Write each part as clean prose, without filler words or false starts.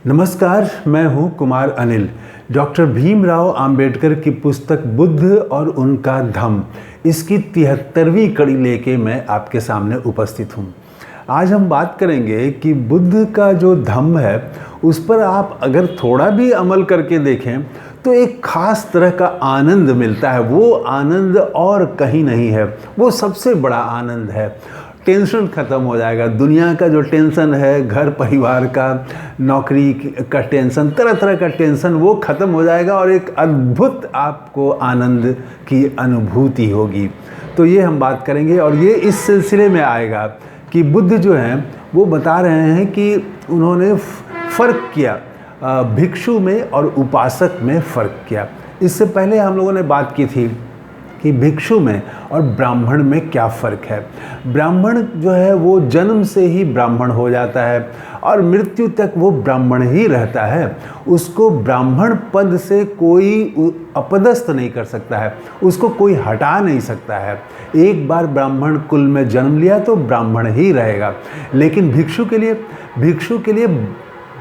नमस्कार, मैं हूं कुमार अनिल। डॉक्टर भीमराव अंबेडकर की पुस्तक बुद्ध और उनका धम्म, इसकी 73वीं कड़ी लेके मैं आपके सामने उपस्थित हूं। आज हम बात करेंगे कि बुद्ध का जो धम्म है उस पर आप अगर थोड़ा भी अमल करके देखें तो एक खास तरह का आनंद मिलता है। वो आनंद और कहीं नहीं है, वो सबसे बड़ा आनंद है। टेंशन ख़त्म हो जाएगा। दुनिया का जो टेंशन है, घर परिवार का, नौकरी का टेंशन, तरह तरह का टेंशन, वो ख़त्म हो जाएगा और एक अद्भुत आपको आनंद की अनुभूति होगी। तो ये हम बात करेंगे और ये इस सिलसिले में आएगा कि बुद्ध जो हैं वो बता रहे हैं कि उन्होंने फ़र्क किया, भिक्षु में और उपासक में फ़र्क किया। इससे पहले हम लोगों ने बात की थी कि भिक्षु में और ब्राह्मण में क्या फ़र्क है। ब्राह्मण जो है वो जन्म से ही ब्राह्मण हो जाता है और मृत्यु तक वो ब्राह्मण ही रहता है। उसको ब्राह्मण पद से कोई अपदस्थ नहीं कर सकता है, उसको कोई हटा नहीं सकता है। एक बार ब्राह्मण कुल में जन्म लिया तो ब्राह्मण ही रहेगा। लेकिन भिक्षु के लिए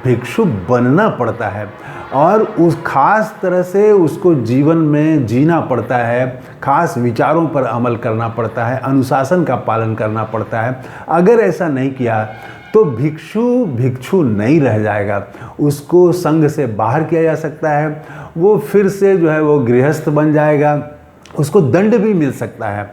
भिक्षु बनना पड़ता है और उस खास तरह से उसको जीवन में जीना पड़ता है, खास विचारों पर अमल करना पड़ता है, अनुशासन का पालन करना पड़ता है। अगर ऐसा नहीं किया तो भिक्षु नहीं रह जाएगा, उसको संघ से बाहर किया जा सकता है, वो फिर से जो है वो गृहस्थ बन जाएगा, उसको दंड भी मिल सकता है।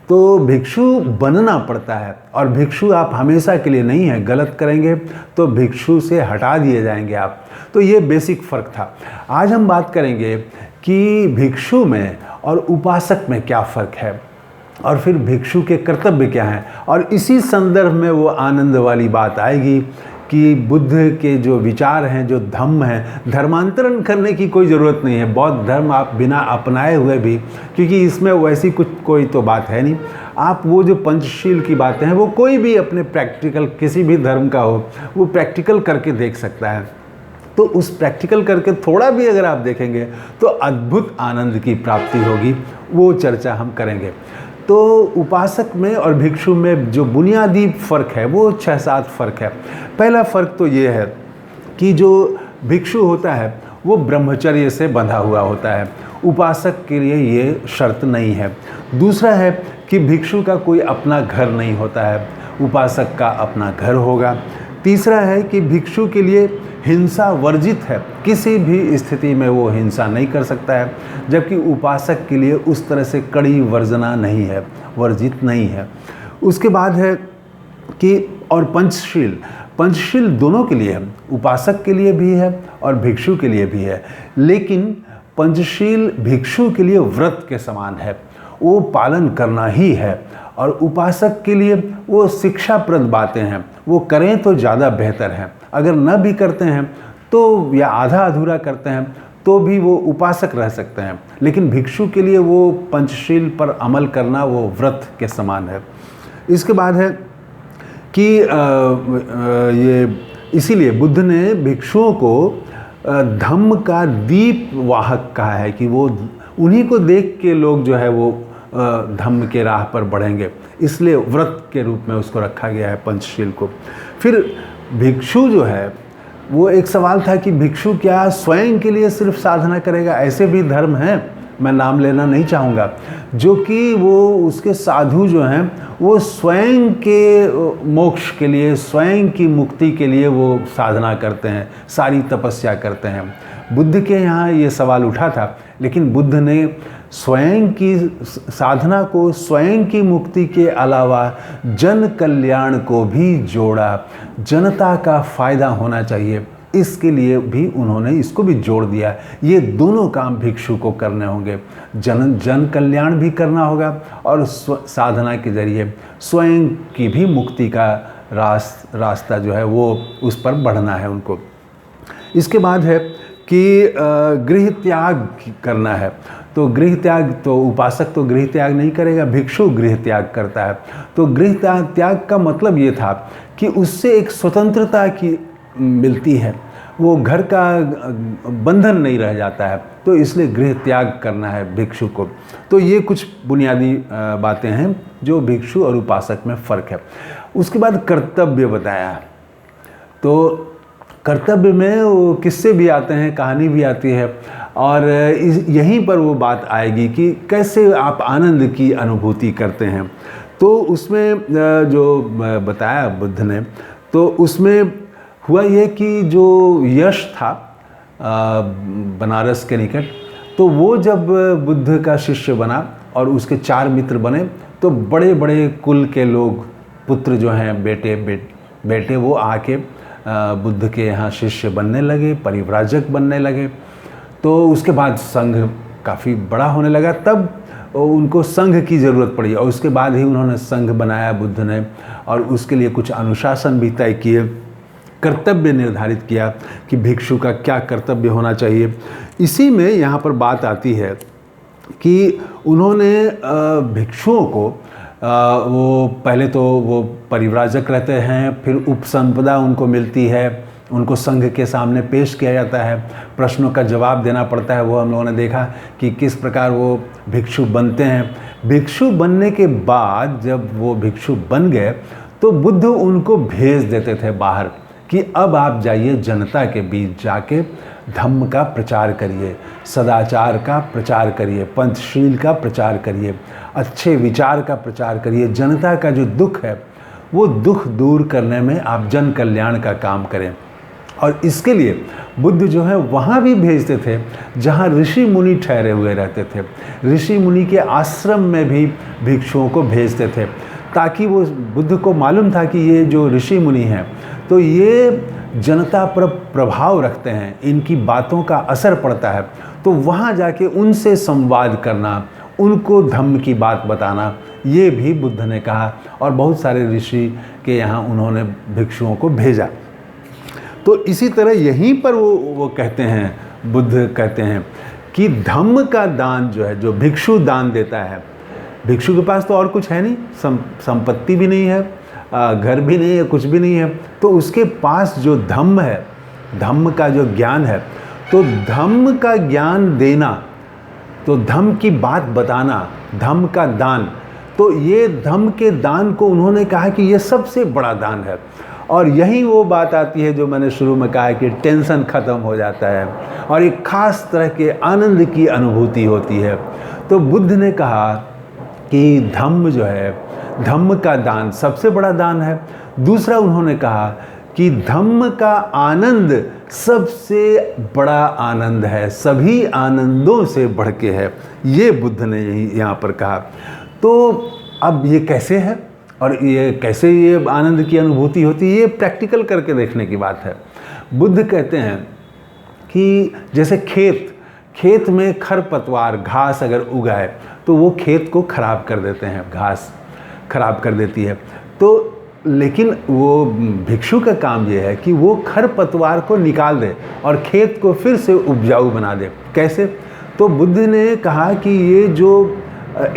तो भिक्षु बनना पड़ता है और भिक्षु आप हमेशा के लिए नहीं हैं। गलत करेंगे तो भिक्षु से हटा दिए जाएंगे आप। तो ये बेसिक फ़र्क था। आज हम बात करेंगे कि भिक्षु में और उपासक में क्या फ़र्क है और फिर भिक्षु के कर्तव्य क्या हैं, और इसी संदर्भ में वो आनंद वाली बात आएगी कि बुद्ध के जो विचार हैं, जो धम्म हैं, धर्मांतरण करने की कोई ज़रूरत नहीं है। बौद्ध धर्म आप बिना अपनाए हुए भी, क्योंकि इसमें वैसी कोई तो बात है नहीं। आप वो जो पंचशील की बातें हैं वो कोई भी अपने प्रैक्टिकल, किसी भी धर्म का हो, वो प्रैक्टिकल करके देख सकता है। तो उस प्रैक्टिकल करके थोड़ा भी अगर आप देखेंगे तो अद्भुत आनंद की प्राप्ति होगी। वो चर्चा हम करेंगे। तो उपासक में और भिक्षु में जो बुनियादी फ़र्क है वो 6-7 फ़र्क है। पहला फ़र्क तो ये है कि जो भिक्षु होता है वो ब्रह्मचर्य से बंधा हुआ होता है, उपासक के लिए ये शर्त नहीं है। दूसरा है कि भिक्षु का कोई अपना घर नहीं होता है, उपासक का अपना घर होगा। तीसरा है कि भिक्षु के लिए हिंसा वर्जित है, किसी भी स्थिति में वो हिंसा नहीं कर सकता है, जबकि उपासक के लिए उस तरह से कड़ी वर्जना नहीं है, वर्जित नहीं है। उसके बाद है कि और पंचशील दोनों के लिए है, उपासक के लिए भी है और भिक्षु के लिए भी है। लेकिन पंचशील भिक्षु के लिए व्रत के समान है, वो पालन करना ही है, और उपासक के लिए वो शिक्षाप्रद बातें हैं, वो करें तो ज़्यादा बेहतर है। अगर न भी करते हैं तो, या आधा अधूरा करते हैं तो भी वो उपासक रह सकते हैं। लेकिन भिक्षु के लिए वो पंचशील पर अमल करना वो व्रत के समान है। इसके बाद है कि ये इसीलिए बुद्ध ने भिक्षुओं को धम्म का दीप वाहक कहा है कि वो उन्हीं को देख के लोग जो है वो धम्म के राह पर बढ़ेंगे, इसलिए व्रत के रूप में उसको रखा गया है पंचशील को। फिर भिक्षु जो है वो एक सवाल था कि भिक्षु क्या स्वयं के लिए सिर्फ साधना करेगा? ऐसे भी धर्म हैं, मैं नाम लेना नहीं चाहूँगा, जो कि वो उसके साधु जो हैं वो स्वयं के मोक्ष के लिए, स्वयं की मुक्ति के लिए वो साधना करते हैं, सारी तपस्या करते हैं। बुद्ध के यहाँ ये सवाल उठा था, लेकिन बुद्ध ने स्वयं की साधना को स्वयं की मुक्ति के अलावा जन कल्याण को भी जोड़ा। जनता का फ़ायदा होना चाहिए, इसके लिए भी उन्होंने इसको भी जोड़ दिया। ये दोनों काम भिक्षु को करने होंगे, जन कल्याण भी करना होगा और साधना के जरिए स्वयं की भी मुक्ति का रास्ता जो है वो उस पर बढ़ना है उनको। इसके बाद है कि गृह त्याग करना है। तो गृह त्याग, तो उपासक तो गृह त्याग नहीं करेगा, भिक्षु गृह त्याग करता है। तो गृह त्याग का मतलब ये था कि उससे एक स्वतंत्रता की मिलती है, वो घर का बंधन नहीं रह जाता है, तो इसलिए गृह त्याग करना है भिक्षु को। तो ये कुछ बुनियादी बातें हैं जो भिक्षु और उपासक में फ़र्क है। उसके बाद कर्तव्य बताया। तो कर्तव्य में वो किस्से भी आते हैं, कहानी भी आती है, और यहीं पर वो बात आएगी कि कैसे आप आनंद की अनुभूति करते हैं। तो उसमें जो बताया बुद्ध ने, तो उसमें हुआ ये कि जो यश था बनारस के निकट, तो वो जब बुद्ध का शिष्य बना और उसके 4 मित्र बने, तो बड़े बड़े कुल के लोग, पुत्र जो हैं, बेटे वो आके बुद्ध के यहाँ शिष्य बनने लगे, परिव्राजक बनने लगे। तो उसके बाद संघ काफ़ी बड़ा होने लगा, तब उनको संघ की ज़रूरत पड़ी, और उसके बाद ही उन्होंने संघ बनाया बुद्ध ने, और उसके लिए कुछ अनुशासन भी तय किए, कर्तव्य निर्धारित किया कि भिक्षु का क्या कर्तव्य होना चाहिए। इसी में यहाँ पर बात आती है कि उन्होंने भिक्षुओं को वो पहले तो वो परिव्राजक रहते हैं, फिर उपसंपदा उनको मिलती है, उनको संघ के सामने पेश किया जाता है, प्रश्नों का जवाब देना पड़ता है। वो हम लोगों ने देखा कि किस प्रकार वो भिक्षु बनते हैं। भिक्षु बनने के बाद जब वो भिक्षु बन गए, तो बुद्ध उनको भेज देते थे बाहर कि अब आप जाइए, जनता के बीच जाके धम्म का प्रचार करिए, सदाचार का प्रचार करिए, पंचशील का प्रचार करिए, अच्छे विचार का प्रचार करिए, जनता का जो दुख है वो दुख दूर करने में आप जन कल्याण का काम करें। और इसके लिए बुद्ध जो है वहाँ भी भेजते थे जहाँ ऋषि मुनि ठहरे हुए रहते थे। ऋषि मुनि के आश्रम में भी भिक्षुओं को भेजते थे, ताकि वो, बुद्ध को मालूम था कि ये जो ऋषि मुनि हैं तो ये जनता पर प्रभाव रखते हैं, इनकी बातों का असर पड़ता है, तो वहाँ जाके उनसे संवाद करना, उनको धम्म की बात बताना, ये भी बुद्ध ने कहा। और बहुत सारे ऋषि के यहाँ उन्होंने भिक्षुओं को भेजा। तो इसी तरह यहीं पर वो कहते हैं, बुद्ध कहते हैं कि धम्म का दान जो है, जो भिक्षु दान देता है, भिक्षु के पास तो और कुछ है नहीं, संपत्ति भी नहीं है, घर भी नहीं है, कुछ भी नहीं है, तो उसके पास जो धम्म है, धम्म का जो ज्ञान है, तो धम्म का ज्ञान देना, तो धम्म की बात बताना, धम्म का दान, तो ये धम्म के दान को उन्होंने कहा कि ये सबसे बड़ा दान है। और यही वो बात आती है जो मैंने शुरू में कहा कि टेंशन ख़त्म हो जाता है और एक ख़ास तरह के आनंद की अनुभूति होती है। तो बुद्ध ने कहा कि धम्म जो है, धम्म का दान सबसे बड़ा दान है। दूसरा उन्होंने कहा कि धम्म का आनंद सबसे बड़ा आनंद है, सभी आनंदों से बढ़ के है, ये बुद्ध ने यही यहाँ पर कहा। तो अब ये कैसे है और ये कैसे ये आनंद की अनुभूति होती है, ये प्रैक्टिकल करके देखने की बात है। बुद्ध कहते हैं कि जैसे खेत में खरपतवार, घास अगर उगाए तो वो खेत को खराब कर देते हैं, घास खराब कर देती है। तो लेकिन वो भिक्षु का काम ये है कि वो खरपतवार को निकाल दे और खेत को फिर से उपजाऊ बना दे। कैसे? तो बुद्ध ने कहा कि ये जो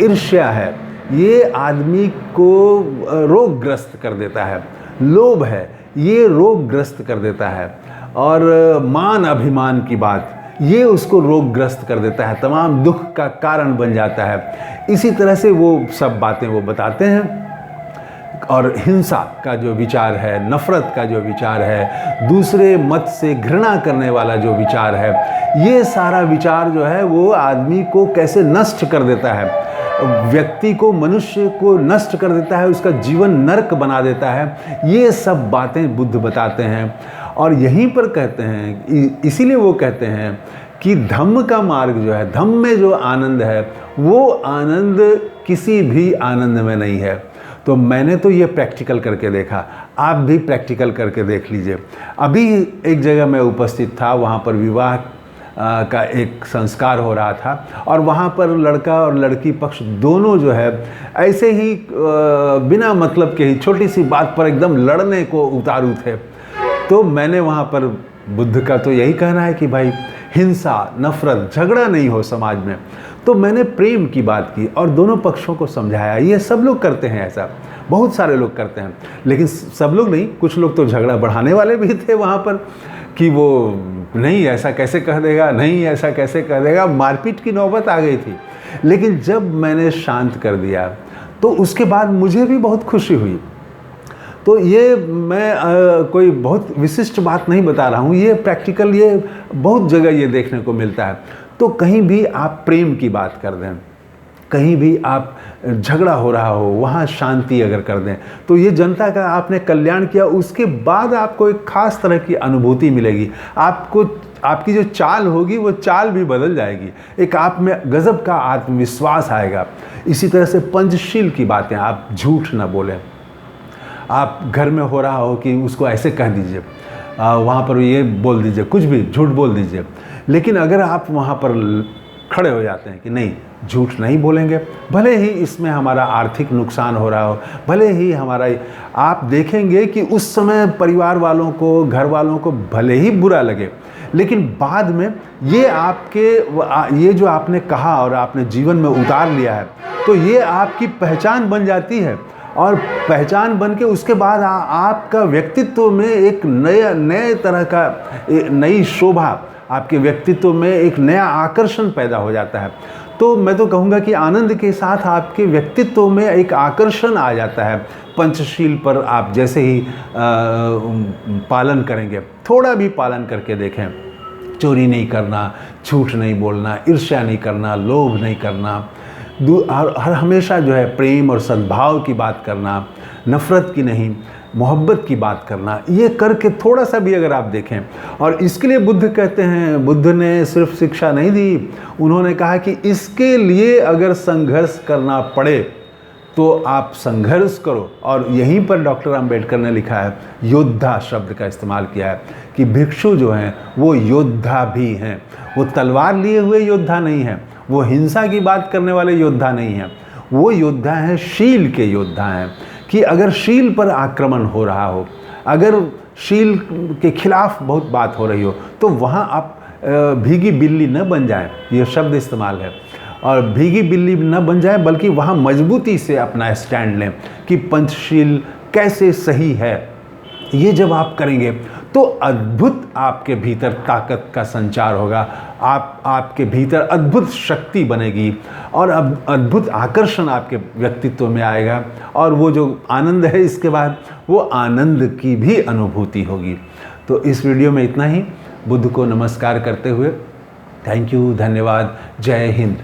ईर्ष्या है, ये आदमी को रोगग्रस्त कर देता है, लोभ है ये रोगग्रस्त कर देता है, और मान अभिमान की बात ये उसको रोगग्रस्त कर देता है, तमाम दुख का कारण बन जाता है। इसी तरह से वो सब बातें वो बताते हैं। और हिंसा का जो विचार है, नफ़रत का जो विचार है, दूसरे मत से घृणा करने वाला जो विचार है, ये सारा विचार जो है वो आदमी को कैसे नष्ट कर देता है, व्यक्ति को, मनुष्य को नष्ट कर देता है, उसका जीवन नरक बना देता है। ये सब बातें बुद्ध बताते हैं। और यहीं पर कहते हैं, इसीलिए वो कहते हैं कि धम्म का मार्ग जो है, धम्म में जो आनंद है वो आनंद किसी भी आनंद में नहीं है। तो मैंने तो ये प्रैक्टिकल करके देखा, आप भी प्रैक्टिकल करके देख लीजिए। अभी एक जगह मैं उपस्थित था, वहाँ पर विवाह का एक संस्कार हो रहा था, और वहाँ पर लड़का और लड़की पक्ष दोनों जो है ऐसे ही बिना मतलब के ही छोटी सी बात पर एकदम लड़ने को उतारू थे। तो मैंने वहाँ पर, बुद्ध का तो यही कहना है कि भाई हिंसा, नफ़रत, झगड़ा नहीं हो समाज में। तो मैंने प्रेम की बात की और दोनों पक्षों को समझाया। ये सब लोग करते हैं, ऐसा बहुत सारे लोग करते हैं, लेकिन सब लोग नहीं, कुछ लोग तो झगड़ा बढ़ाने वाले भी थे वहाँ पर कि वो नहीं ऐसा कैसे कह देगा, नहीं ऐसा कैसे कह देगा, मारपीट की नौबत आ गई थी। लेकिन जब मैंने शांत कर दिया तो उसके बाद मुझे भी बहुत खुशी हुई। तो ये मैं कोई बहुत विशिष्ट बात नहीं बता रहा हूँ, ये प्रैक्टिकल, ये बहुत जगह ये देखने को मिलता है। तो कहीं भी आप प्रेम की बात कर दें, कहीं भी आप झगड़ा हो रहा हो, वहाँ शांति अगर कर दें, तो ये जनता का आपने कल्याण किया, उसके बाद आपको एक खास तरह की अनुभूति मिलेगी। आपको आपकी जो चाल होगी वो चाल भी बदल जाएगी, एक आप में गजब का आत्मविश्वास आएगा। इसी तरह से पंचशील की बातें, आप झूठ ना बोलें। आप घर में हो रहा हो कि उसको ऐसे कह दीजिए, वहाँ पर ये बोल दीजिए, कुछ भी झूठ बोल दीजिए। लेकिन अगर आप वहाँ पर खड़े हो जाते हैं कि नहीं, झूठ नहीं बोलेंगे, भले ही इसमें हमारा आर्थिक नुकसान हो रहा हो, भले ही हमारा, आप देखेंगे कि उस समय परिवार वालों को, घर वालों को भले ही बुरा लगे, लेकिन बाद में ये जो आपने कहा और आपने जीवन में उतार लिया है, तो ये आपकी पहचान बन जाती है। और पहचान बन के उसके बाद आपका व्यक्तित्व में एक नए तरह का, नई शोभा, आपके व्यक्तित्व में एक नया आकर्षण पैदा हो जाता है। तो मैं तो कहूँगा कि आनंद के साथ आपके व्यक्तित्व में एक आकर्षण आ जाता है। पंचशील पर आप जैसे ही पालन करेंगे, थोड़ा भी पालन करके देखें, चोरी नहीं करना, झूठ नहीं बोलना, ईर्ष्या नहीं करना, लोभ नहीं करना, हर हमेशा जो है प्रेम और सद्भाव की बात करना, नफ़रत की नहीं, मोहब्बत की बात करना, ये करके थोड़ा सा भी अगर आप देखें। और इसके लिए बुद्ध कहते हैं, बुद्ध ने सिर्फ शिक्षा नहीं दी, उन्होंने कहा कि इसके लिए अगर संघर्ष करना पड़े तो आप संघर्ष करो। और यहीं पर डॉक्टर अंबेडकर ने लिखा है, योद्धा शब्द का इस्तेमाल किया है कि भिक्षु जो हैं वो योद्धा भी हैं। वो तलवार लिए हुए योद्धा नहीं हैं, वो हिंसा की बात करने वाले योद्धा नहीं हैं, वो योद्धा हैं, शील के योद्धा हैं। कि अगर शील पर आक्रमण हो रहा हो, अगर शील के खिलाफ बहुत बात हो रही हो, तो वहाँ आप भीगी बिल्ली न बन जाएं, ये शब्द इस्तेमाल है। और भीगी बिल्ली न बन जाएं, बल्कि वहाँ मजबूती से अपना स्टैंड लें कि पंचशील कैसे सही है। ये जब आप करेंगे तो अद्भुत आपके भीतर ताकत का संचार होगा, आपके भीतर अद्भुत शक्ति बनेगी और अब अद्भुत आकर्षण आपके व्यक्तित्व में आएगा। और वो जो आनंद है, इसके बाद वो आनंद की भी अनुभूति होगी। तो इस वीडियो में इतना ही। बुद्ध को नमस्कार करते हुए थैंक यू, धन्यवाद, जय हिंद।